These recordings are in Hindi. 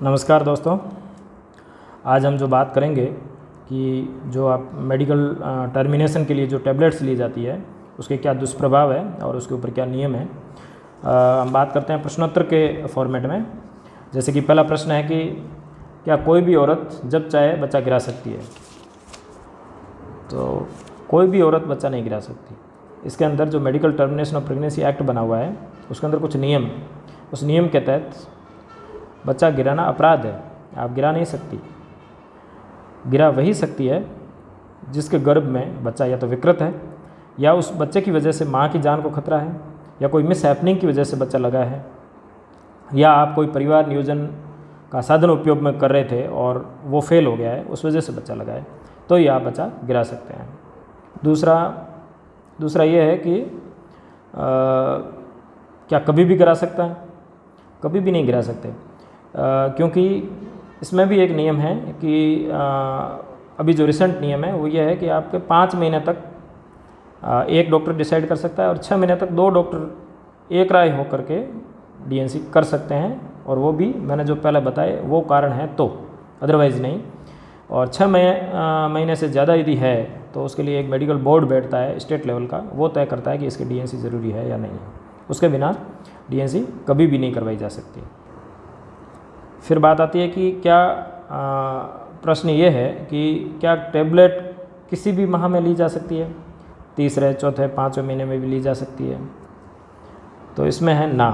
नमस्कार दोस्तों। आज हम जो बात करेंगे कि जो आप मेडिकल टर्मिनेशन के लिए जो टैबलेट्स ली जाती है उसके क्या दुष्प्रभाव है और उसके ऊपर क्या नियम है। हम बात करते हैं प्रश्नोत्तर के फॉर्मेट में। जैसे कि पहला प्रश्न है कि क्या कोई भी औरत जब चाहे बच्चा गिरा सकती है? तो कोई भी औरत बच्चा नहीं गिरा सकती। इसके अंदर जो medical termination of pregnancy act बना हुआ है उसके अंदर कुछ नियम, उस नियम के तहत बच्चा गिराना अपराध है, आप गिरा नहीं सकती। गिरा वही सकती है जिसके गर्भ में बच्चा या तो विकृत है या उस बच्चे की वजह से माँ की जान को खतरा है या कोई मिस हैपनिंग की वजह से बच्चा लगा है या आप कोई परिवार नियोजन का साधन उपयोग में कर रहे थे और वो फेल हो गया है, उस वजह से बच्चा लगा है, तो ये आप बच्चा गिरा सकते हैं। दूसरा ये है कि क्या कभी भी गिरा सकता है? कभी भी नहीं गिरा सकते, क्योंकि इसमें भी एक नियम है कि अभी जो रिसेंट नियम है वो ये है कि आपके 5 महीने तक एक डॉक्टर डिसाइड कर सकता है और 6 महीने तक 2 डॉक्टर एक राय होकर के डीएनसी कर सकते हैं, और वो भी मैंने जो पहले बताए वो कारण है तो, अदरवाइज़ नहीं। और 6 महीने से ज़्यादा यदि है तो उसके लिए एक मेडिकल बोर्ड बैठता है स्टेट लेवल का, वो तय करता है कि इसकी डीएनसी ज़रूरी है या नहीं है। उसके बिना डीएनसी कभी भी नहीं करवाई जा सकती। फिर बात आती है कि क्या प्रश्न ये है कि क्या टैबलेट किसी भी माह में ली जा सकती है? तीसरे, चौथे, 5वें महीने में भी ली जा सकती है। तो इसमें है ना।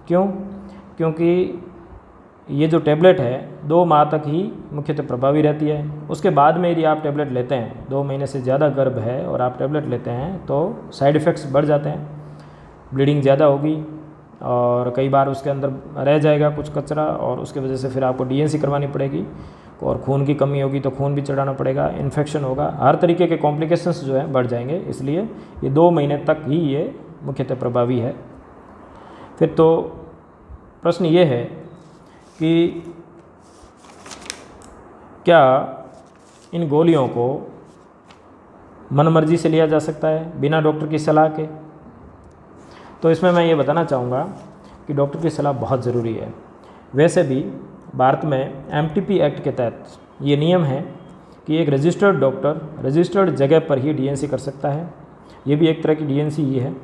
क्यों? क्योंकि ये जो टैबलेट है 2 माह तक ही मुख्यतः प्रभावी रहती है। उसके बाद में यदि आप टैबलेट लेते हैं, 2 महीने से ज़्यादा गर्भ है और आप टैबलेट लेते हैं तो साइड इफ़ेक्ट्स बढ़ जाते हैं, ब्लीडिंग ज़्यादा होगी और कई बार उसके अंदर रह जाएगा कुछ कचरा और उसकी वजह से फिर आपको डीएनसी करवानी पड़ेगी, और खून की कमी होगी तो खून भी चढ़ाना पड़ेगा, इन्फेक्शन होगा, हर तरीके के कॉम्प्लिकेशंस जो है बढ़ जाएंगे। इसलिए ये 2 महीने तक ही ये मुख्यतः प्रभावी है। फिर तो प्रश्न ये है कि क्या इन गोलियों को मनमर्जी से लिया जा सकता है बिना डॉक्टर की सलाह के? तो इसमें मैं ये बताना चाहूँगा कि डॉक्टर की सलाह बहुत ज़रूरी है। वैसे भी भारत में एमटीपी एक्ट के तहत ये नियम है कि एक रजिस्टर्ड डॉक्टर रजिस्टर्ड जगह पर ही डीएनसी कर सकता है। ये भी एक तरह की डीएनसी ही है,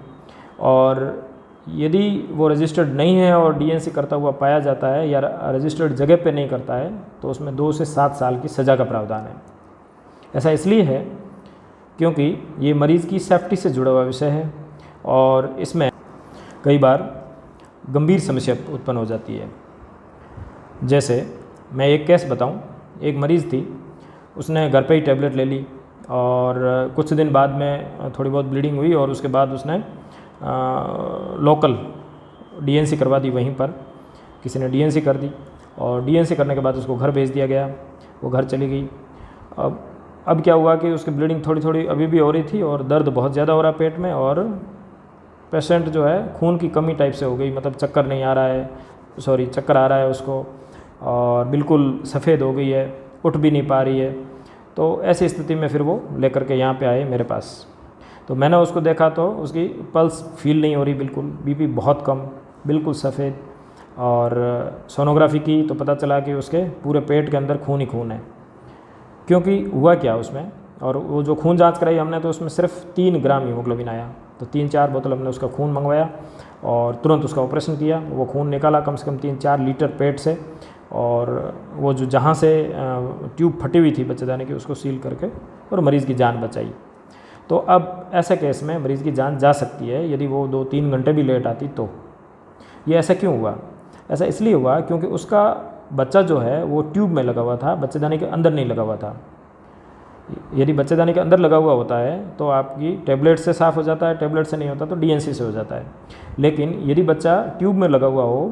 और यदि वो रजिस्टर्ड नहीं है और डीएनसी करता हुआ पाया जाता है या रजिस्टर्ड जगह पे नहीं करता है तो उसमें 2 से 7 साल की सज़ा का प्रावधान है। ऐसा इसलिए है क्योंकि ये मरीज़ की सेफ्टी से जुड़ा हुआ विषय है और इसमें कई बार गंभीर समस्या उत्पन्न हो जाती है। जैसे मैं एक केस बताऊं, एक मरीज़ थी, उसने घर पे ही टैबलेट ले ली और कुछ दिन बाद में थोड़ी बहुत ब्लीडिंग हुई और उसके बाद उसने लोकल डीएनसी करवा दी। वहीं पर किसी ने डीएनसी कर दी और डीएनसी करने के बाद उसको घर भेज दिया गया, वो घर चली गई। अब क्या हुआ कि उसकी ब्लीडिंग थोड़ी थोड़ी अभी भी हो रही थी और दर्द बहुत ज़्यादा हो रहा है पेट में, और पेशेंट जो है खून की कमी टाइप से हो गई, मतलब चक्कर नहीं आ रहा है, चक्कर आ रहा है उसको, और बिल्कुल सफ़ेद हो गई है, उठ भी नहीं पा रही है। तो ऐसी स्थिति में फिर वो लेकर के यहाँ पे आए मेरे पास। तो मैंने उसको देखा तो उसकी पल्स फील नहीं हो रही, बिल्कुल बीपी बहुत कम, बिल्कुल सफ़ेद, और सोनोग्राफी की तो पता चला कि उसके पूरे पेट के अंदर खून ही खून है। क्योंकि हुआ क्या उसमें, और वो जो खून जांच कराई हमने तो उसमें सिर्फ 3 ग्राम हीमोग्लोबिन आया। तो 3-4 बोतल हमने उसका खून मंगवाया और तुरंत उसका ऑपरेशन किया। वो खून निकाला कम से कम 3-4 लीटर पेट से, और वो जो जहाँ से ट्यूब फटी हुई थी बच्चेदानी की उसको सील करके और मरीज़ की जान बचाई। तो अब ऐसे केस में मरीज़ की जान जा सकती है यदि वो 2-3 घंटे भी लेट आती तो। ये ऐसा क्यों हुआ? ऐसा इसलिए हुआ क्योंकि उसका बच्चा जो है वो ट्यूब में लगा हुआ था, बच्चेदानी के अंदर नहीं लगा हुआ था। यदि बच्चेदानी के अंदर लगा हुआ होता है तो आपकी टैबलेट से साफ़ हो जाता है, टैबलेट से नहीं होता तो डीएनसी से हो जाता है। लेकिन यदि बच्चा ट्यूब में लगा हुआ हो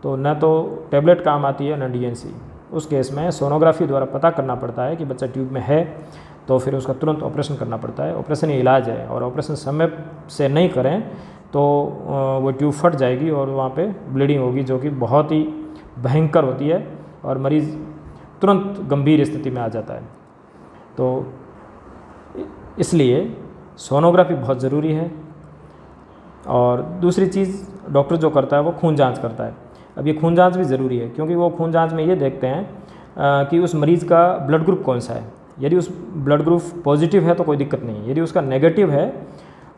तो न तो टैबलेट काम आती है न डीएनसी। उस केस में सोनोग्राफी द्वारा पता करना पड़ता है कि बच्चा ट्यूब में है, तो फिर उसका तुरंत ऑपरेशन करना पड़ता है। ऑपरेशन ही इलाज है, और ऑपरेशन समय से नहीं करें तो वो ट्यूब फट जाएगी और वहाँ पे ब्लीडिंग होगी, जो कि बहुत ही भयंकर होती है और मरीज़ तुरंत गंभीर स्थिति में आ जाता है। तो इसलिए सोनोग्राफी बहुत ज़रूरी है। और दूसरी चीज़ डॉक्टर जो करता है वो खून जांच करता है। अब ये खून जांच भी ज़रूरी है, क्योंकि वो खून जांच में ये देखते हैं कि उस मरीज़ का ब्लड ग्रुप कौन सा है। यदि उस ब्लड ग्रुप पॉजिटिव है तो कोई दिक्कत नहीं है, यदि उसका नेगेटिव है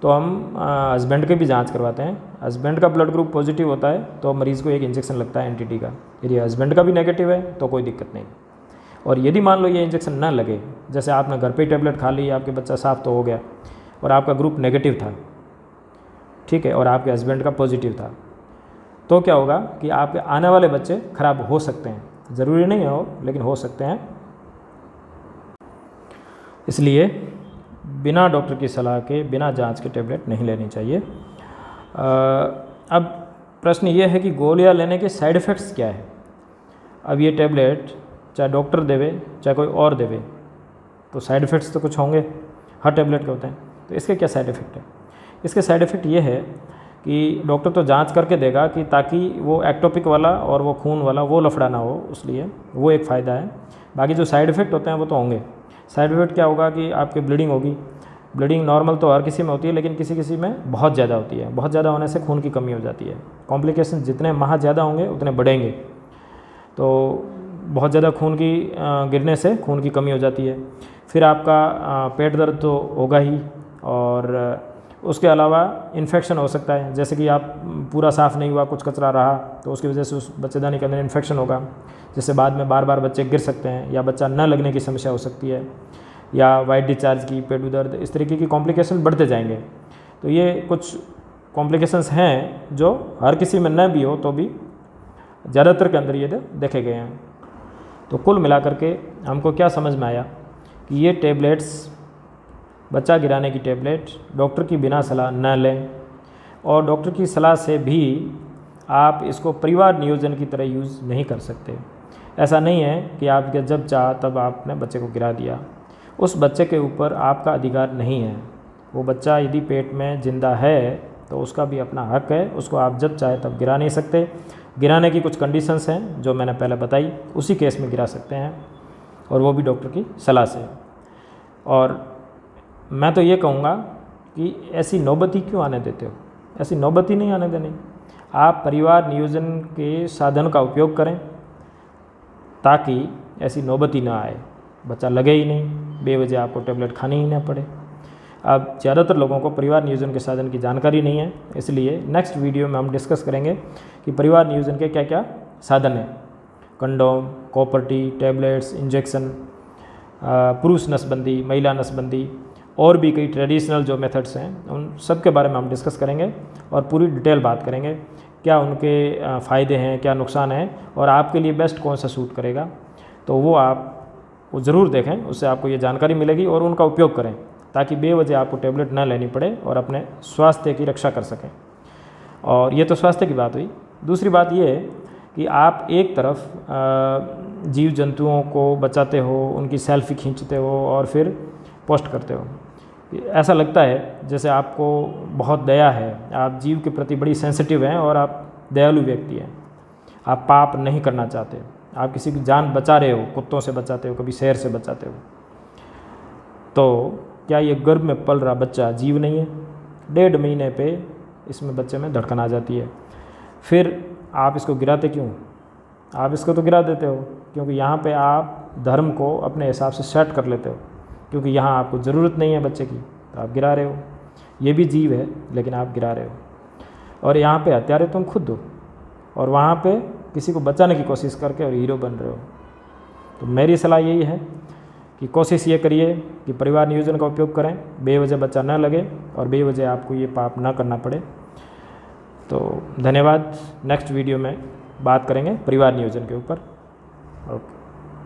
तो हम हस्बैंड के भी जांच करवाते हैं। हस्बैंड का ब्लड ग्रुप पॉजिटिव होता है तो मरीज़ को एक इंजेक्शन लगता है एंटीटी का। यदि हस्बैंड का भी नेगेटिव है तो कोई दिक्कत नहीं। और यदि मान लो ये इंजेक्शन ना लगे, जैसे आपने घर पे ही टेबलेट खा ली, आपके बच्चा साफ तो हो गया और आपका ग्रुप नेगेटिव था, ठीक है, और आपके हस्बैंड का पॉजिटिव था, तो क्या होगा कि आपके आने वाले बच्चे खराब हो सकते हैं। ज़रूरी नहीं हो, लेकिन हो सकते हैं। इसलिए बिना डॉक्टर की सलाह के, बिना जांच के टेबलेट नहीं लेनी चाहिए। अब प्रश्न ये है कि गोलियां लेने के साइड इफ़ेक्ट्स क्या है। अब ये टेबलेट चाहे डॉक्टर देवे चाहे कोई और देवे, तो साइड इफ़ेक्ट्स तो कुछ होंगे, हर टेबलेट के होते हैं। तो इसके क्या साइड इफ़ेक्ट है? इसके साइड इफ़ेक्ट ये है कि डॉक्टर तो जांच करके देगा कि ताकि वो एक्टोपिक वाला और वो खून वाला वो लफड़ा ना हो, इसलिए वो एक फ़ायदा है। बाकी जो साइड इफ़ेक्ट होते हैं वो तो होंगे। साइड इफ़ेक्ट क्या होगा कि आपकी ब्लीडिंग होगी। ब्लीडिंग नॉर्मल तो हर किसी में होती है, लेकिन किसी किसी में बहुत ज़्यादा होती है। बहुत ज़्यादा होने से खून की कमी हो जाती है। कॉम्प्लिकेशन जितने माह ज़्यादा होंगे उतने बढ़ेंगे। तो बहुत ज़्यादा खून की गिरने से खून की कमी हो जाती है। फिर आपका पेट दर्द तो होगा ही, और उसके अलावा इन्फेक्शन हो सकता है। जैसे कि आप पूरा साफ़ नहीं हुआ, कुछ कचरा रहा, तो उसकी वजह से उस बच्चेदानी के अंदर इन्फेक्शन होगा, जिससे बाद में बार बार बच्चे गिर सकते हैं, या बच्चा न लगने की समस्या हो सकती है, या वाइट डिस्चार्ज की, पेट दर्द, इस तरीके की कॉम्प्लिकेशन बढ़ते जाएंगे। तो ये कुछ कॉम्प्लिकेशंस हैं जो हर किसी में न भी हो तो भी ज़्यादातर के अंदर ये देखे गए हैं। तो कुल मिलाकर के हमको क्या समझ में आया कि ये टेबलेट्स, बच्चा गिराने की टेबलेट, डॉक्टर की बिना सलाह न लें, और डॉक्टर की सलाह से भी आप इसको परिवार नियोजन की तरह यूज़ नहीं कर सकते। ऐसा नहीं है कि आप जब चाहा तब आपने बच्चे को गिरा दिया। उस बच्चे के ऊपर आपका अधिकार नहीं है। वो बच्चा यदि पेट में ज़िंदा है तो उसका भी अपना हक है, उसको आप जब चाहे तब गिरा नहीं सकते। गिराने की कुछ कंडीशंस हैं जो मैंने पहले बताई, उसी केस में गिरा सकते हैं, और वो भी डॉक्टर की सलाह से। और मैं तो ये कहूँगा कि ऐसी नौबत ही क्यों आने देते हो? ऐसी नौबत ही नहीं आने देनी। आप परिवार नियोजन के साधन का उपयोग करें ताकि ऐसी नौबत ही ना आए, बच्चा लगे ही नहीं, बेवजह आपको टेबलेट खानी ही ना पड़े। अब ज़्यादातर लोगों को परिवार नियोजन के साधन की जानकारी नहीं है, इसलिए नेक्स्ट वीडियो में हम डिस्कस करेंगे कि परिवार नियोजन के क्या क्या साधन हैं। कंडोम, कॉपर-टी, टैबलेट्स, इंजेक्शन, पुरुष नसबंदी, महिला नसबंदी, और भी कई ट्रेडिशनल जो मेथड्स हैं, उन सब के बारे में हम डिस्कस करेंगे और पूरी डिटेल बात करेंगे, क्या उनके फ़ायदे हैं, क्या नुकसान हैं, और आपके लिए बेस्ट कौन सा सूट करेगा। तो वो ज़रूर देखें, उससे आपको ये जानकारी मिलेगी, और उनका उपयोग करें ताकि बेवजह आपको टेबलेट ना लेनी पड़े और अपने स्वास्थ्य की रक्षा कर सकें। और ये तो स्वास्थ्य की बात हुई। दूसरी बात ये है कि आप एक तरफ जीव जंतुओं को बचाते हो, उनकी सेल्फी खींचते हो और फिर पोस्ट करते हो। ऐसा लगता है जैसे आपको बहुत दया है, आप जीव के प्रति बड़ी सेंसिटिव हैं और आप दयालु व्यक्ति हैं। आप पाप नहीं करना चाहते, आप किसी की जान बचा रहे हो, कुत्तों से बचाते हो, कभी शेर से बचाते हो। तो क्या ये गर्भ में पल रहा बच्चा जीव नहीं है? 1.5 महीने पे इसमें बच्चे में धड़कन आ जाती है। फिर आप इसको गिराते क्यों? आप इसको तो गिरा देते हो क्योंकि यहाँ पे आप धर्म को अपने हिसाब से सेट कर लेते हो, क्योंकि यहाँ आपको ज़रूरत नहीं है बच्चे की, तो आप गिरा रहे हो। ये भी जीव है लेकिन आप गिरा रहे हो, और यहाँ पे हत्यारे तुम खुद हो, और वहाँ पे किसी को बचाने की कोशिश करके और हीरो बन रहे हो। तो मेरी सलाह यही है कि कोशिश ये करिए कि परिवार नियोजन का उपयोग करें, बेवजह बच्चा न लगे और बेवजह आपको ये पाप ना करना पड़े। तो धन्यवाद। नेक्स्ट वीडियो में बात करेंगे परिवार नियोजन के ऊपर। ओके।